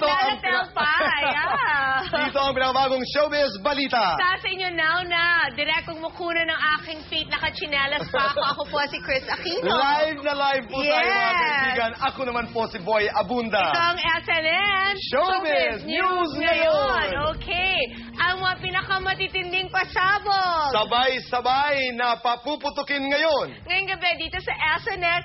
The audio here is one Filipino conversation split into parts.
Dito ang Dito ang pinakabagong showbiz balita. Sa inyo now na, direct kong mukuna ng aking feet, nakachinelas pa ako. Ako po si Chris Aquino. Live na live po tayo mga kaibigan. Ako naman po si Boy Abunda. Ito ang SNN Showbiz News ngayon. Okay, ang mga pinakamatitinding pasabog. Sabay-sabay na papuputukin ngayon. Ngayong gabi dito sa SNN,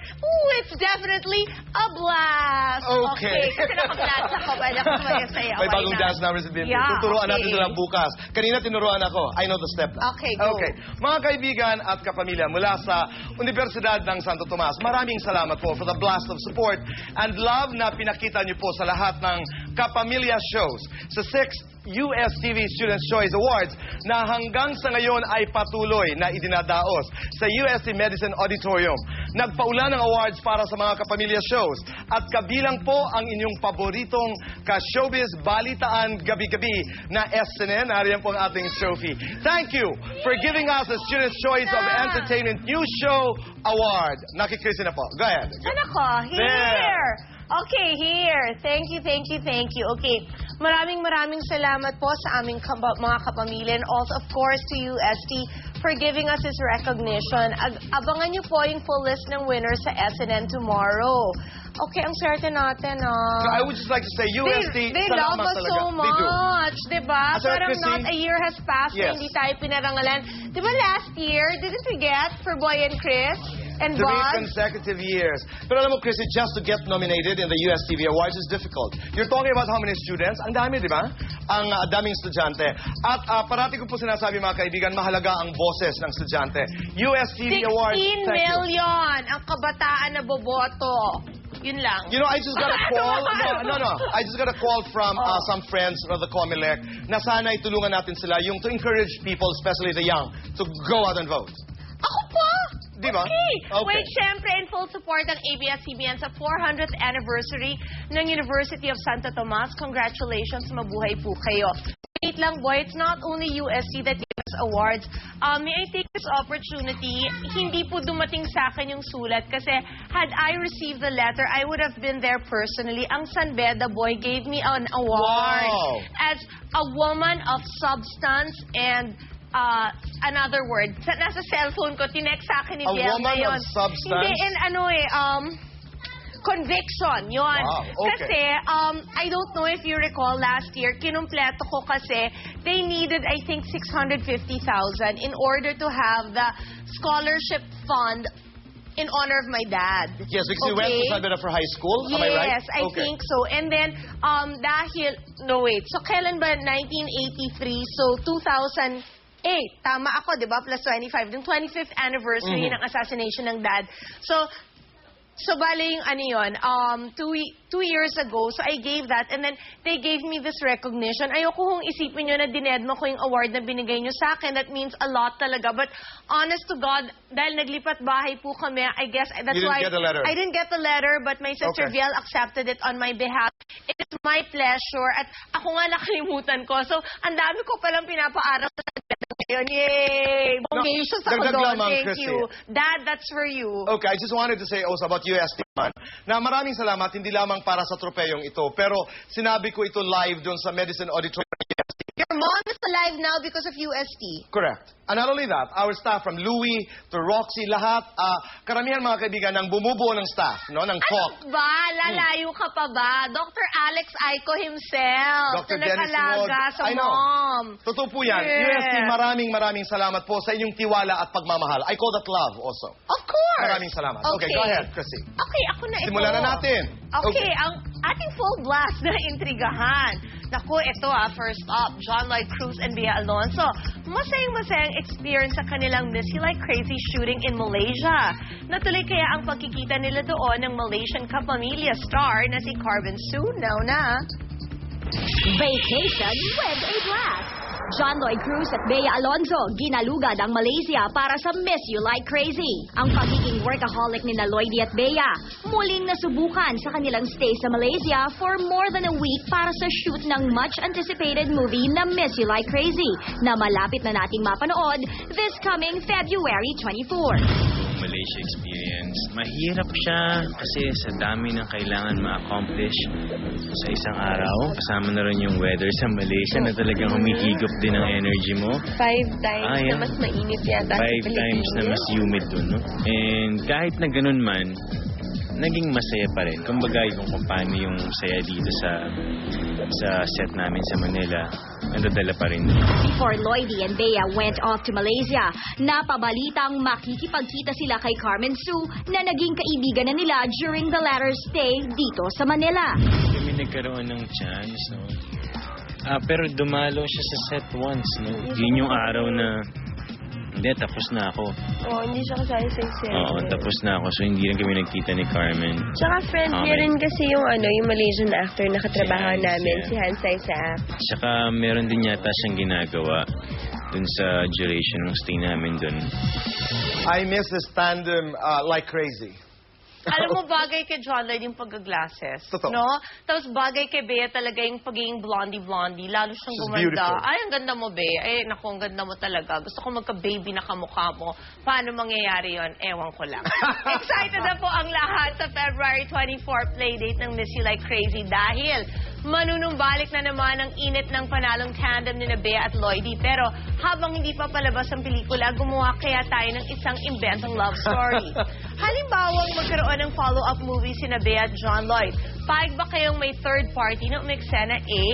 it's definitely a blast. Okay. Kasi naka-blast ako, ba nakamayasaya. May bagong dance numbers sa Binti. Tuturuan natin sila bukas. Kanina tinuruan ako. I know the step na. Okay, go. Okay. Mga kaibigan at kapamilya mula sa Universidad ng Santo Tomas, maraming salamat po for the blast of support and love na pinakita niyo po sa lahat ng kapamilya shows sa 6th USTV Students' Choice Awards na hanggang sa ngayon ay patuloy na idinadaos sa UST Medicine Auditorium. Nagpaula ng awards para sa mga kapamilya shows at kabilang po ang inyong paboritong ka-showbiz balitaan gabi-gabi na SNN. Nariyan po ang ating trophy. Thank you for giving us the Students' Choice of Entertainment News Show Award. Nakikrisin na po. Go ahead. Saan ako? Here! Okay, here. Thank you. Okay, maraming salamat po sa aming mga kapamilya and also, of course, to UST for giving us this recognition. Abangan niyo po yung full list ng winners sa SNN tomorrow. Okay, ang swerte natin, I would just like to say, UST, they love us so much, diba? Parang not a year has passed na hindi tayo pinarangalan. Diba last year, didn't we get for Boy and Chris? And 3 Bob? consecutive years. Pero alam mo, Chrissy, just to get nominated in the USTV Awards is difficult. You're talking about how many students? Ang dami, di ba? Ang daming estudyante. At parati ko po sinasabi, mga kaibigan, mahalaga ang boses ng estudyante. USTV Awards, 16 million ang kabataan na boboto. Yun lang. You know, I just got a call. No. I just got a call from some friends of the COMELEC na sana itulungan natin sila yung to encourage people, especially the young, to go out and vote. Ako po? Diba? Okay. Wait, syempre, in full support ng ABS-CBN sa 400th anniversary ng University of Santo Tomas. Congratulations, mabuhay po kayo. Wait lang, boy, it's not only USC that gives awards. May I take this opportunity, hindi po dumating sa akin yung sulat kasi had I received the letter, I would have been there personally. Ang San Beda boy gave me an award as a woman of substance and another word. Nasa cellphone ko, tinext sa akin ni Biel woman ngayon. of substance? Hindi, conviction, yun. Wow, okay. Kasi, I don't know if you recall last year, kinumpleto ko kasi they needed, I think, 650,000 in order to have the scholarship fund in honor of my dad. Yes, because you went to San Beda for high school, am I right? Yes, I think so. And then, so kailan ba? 1983, so 2008, tama ako, di ba? Plus 25, yung 25th anniversary ng assassination ng dad. So bale yung ano yun, 2 years ago, so I gave that and then they gave me this recognition. Ayoko kung isipin nyo na dinedma ko yung award na binigay nyo sa akin. That means a lot talaga. But honest to God, dahil naglipat bahay po kami, I guess that's why get the letter. I didn't get the letter, but my sister Viel accepted it on my behalf. It is my pleasure. At ako nga nakalimutan ko. So, ang dami ko palang pinapaaral sa ngayon. Yay! Bongacious ako doon. Thank you. Dad, that's for you. Okay, I just wanted to say also about UST man, na maraming salamat, hindi lamang para sa tropeyong ito, pero sinabi ko ito live doon sa Medicine Auditorium. Your mom is alive now because of UST. Correct. And not only that, our staff from Louie to Roxy, lahat, karamihan mga kaibigan ng bumubuo ng staff, no, ng COC. Ano ba? Lalayo ka pa ba? Dr. Alex Aiko himself. Dr. na Dennis nakalaga sa mom. Totoo po yan. UST, maraming salamat po sa inyong tiwala at pagmamahal. I call that love also. Of course. Maraming salamat. Okay, go ahead, Chrissy. Okay, ako na ito. Simulan na natin. Okay, ang ating full blast na intrigahan. Naku, ito first up, John Lloyd Cruz and Bea Alonzo. Masayang experience sa kanilang Miss You Like Crazy shooting in Malaysia. Natuloy kaya ang pagkikita nila doon ng Malaysian kapamilya star na si Carmen Sue. Now na. Vacation with a blast. John Lloyd Cruz at Bea Alonzo ginalugad ang Malaysia para sa Miss You Like Crazy. Ang pagiging workaholic ni Lloydie at Bea muling nasubukan sa kanilang stay sa Malaysia for more than a week para sa shoot ng much-anticipated movie na Miss You Like Crazy na malapit na nating mapanood this coming February 24. Malaysia Malaysia experience. Mahirap siya kasi sa dami ng kailangan ma-accomplish sa isang araw. Kasama na rin yung weather sa Malaysia na talagang humihigop din ang energy mo. 5 times na mas mainit yata sa 5 times na mas humid dun, no? And kahit na ganun man, naging masaya pa rin. Kumbaga kung paano yung saya dito sa set namin sa Manila, nadadala pa rin. Before Lloydie and Bea went off to Malaysia, napabalitang makikipagkita sila kay Carmen Sue na naging kaibigan na nila during the latter's stay dito sa Manila. Kami nagkaroon ng chance, no? Pero dumalo siya sa set once, no? Yun yung araw na hindi, tapos na ako. Hindi siya kasali sa set. Oo, tapos na ako. So, hindi rin kami nagkita ni Carmen. Tsaka friend niya rin kasi yung yung Malaysian actor na katrabaho Si Hans, namin, yeah. si Hansay sa app. Tsaka meron din yata siyang ginagawa dun sa duration ng stay namin dun. I miss this tandem like crazy. Alam mo, bagay kay John Lloyd yung pagka-glasses. Totoo. No? Tapos bagay kay Bea talaga yung pagiging blondie-blondie. Lalo siyang She's gumanda. beautiful. Ay, ang ganda mo, Bea. Ay, naku, ang ganda mo talaga. Gusto ko magka-baby na kamukha mo. Paano mangyayari yon? Ewan ko lang. Excited na po ang lahat sa February 24 playdate ng Miss You Like Crazy dahil manunumbalik na naman ang init ng panalong tandem ni Bea at Lloydie. Pero habang hindi pa palabas ang pelikula, gumawa kaya tayo ng isang inventong love story. Halimbawang magkaroon ng follow-up movie si Bea at John Lloyd. Paig ba kayong may third party na umeksena? A,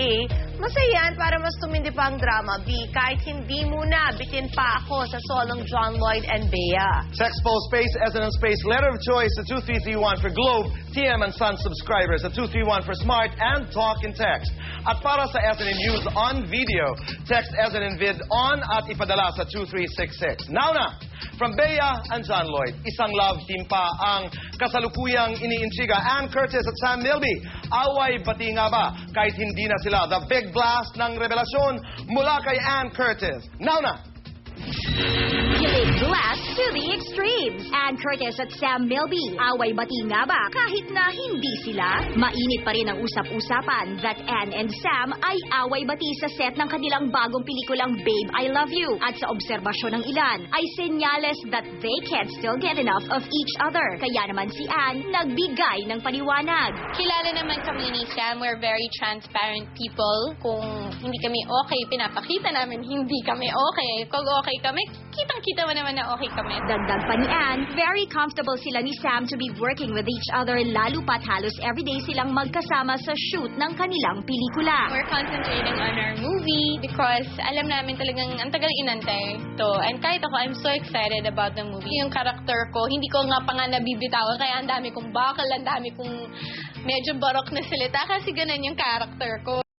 masaya yan para mas tumindi pa ang drama. B, kahit hindi muna, bitin pa ako sa solong John Lloyd and Bea. Text post space, SNN space, letter of choice sa 2331 for Globe, TM and Sun subscribers, sa 231 for Smart and Talk and Text. At para sa SNN News on video, text SNN Vid on at ipadala sa 2366. Now na! From Bea and John Lloyd, isang love team pa ang kasalukuyang iniintriga Ann Curtis at Sam Milby. Away bati nga ba kahit hindi na sila? The big blast ng revelasyon mula kay Ann Curtis. Now na! Kilig blast to the extremes. Ann Curtis at Sam Milby. Away bati nga ba kahit na hindi sila? Mainit pa rin ang usap-usapan that Ann and Sam ay away bati sa set ng kanilang bagong pelikulang Babe, I Love You. At sa obserbasyon ng ilan ay senyales that they can't still get enough of each other. Kaya naman si Ann nagbigay ng paliwanag. Kilala naman kami ni Sam. We're very transparent people. Kung hindi kami okay, pinapakita namin hindi kami okay. Kung okay kami, kitang-kita mo naman na okay kami. Dagdag pa ni Ann, very comfortable sila ni Sam to be working with each other lalo pat halos everyday silang magkasama sa shoot ng kanilang pelikula. We're concentrating on our movie because alam namin talagang ang tagal inantay to. And kahit ako, I'm so excited about the movie. Yung character ko, hindi ko nga pa nga nabibitawan kaya ang dami kong bakal, ang dami kong medyo barok na salita kasi ganun yung character ko.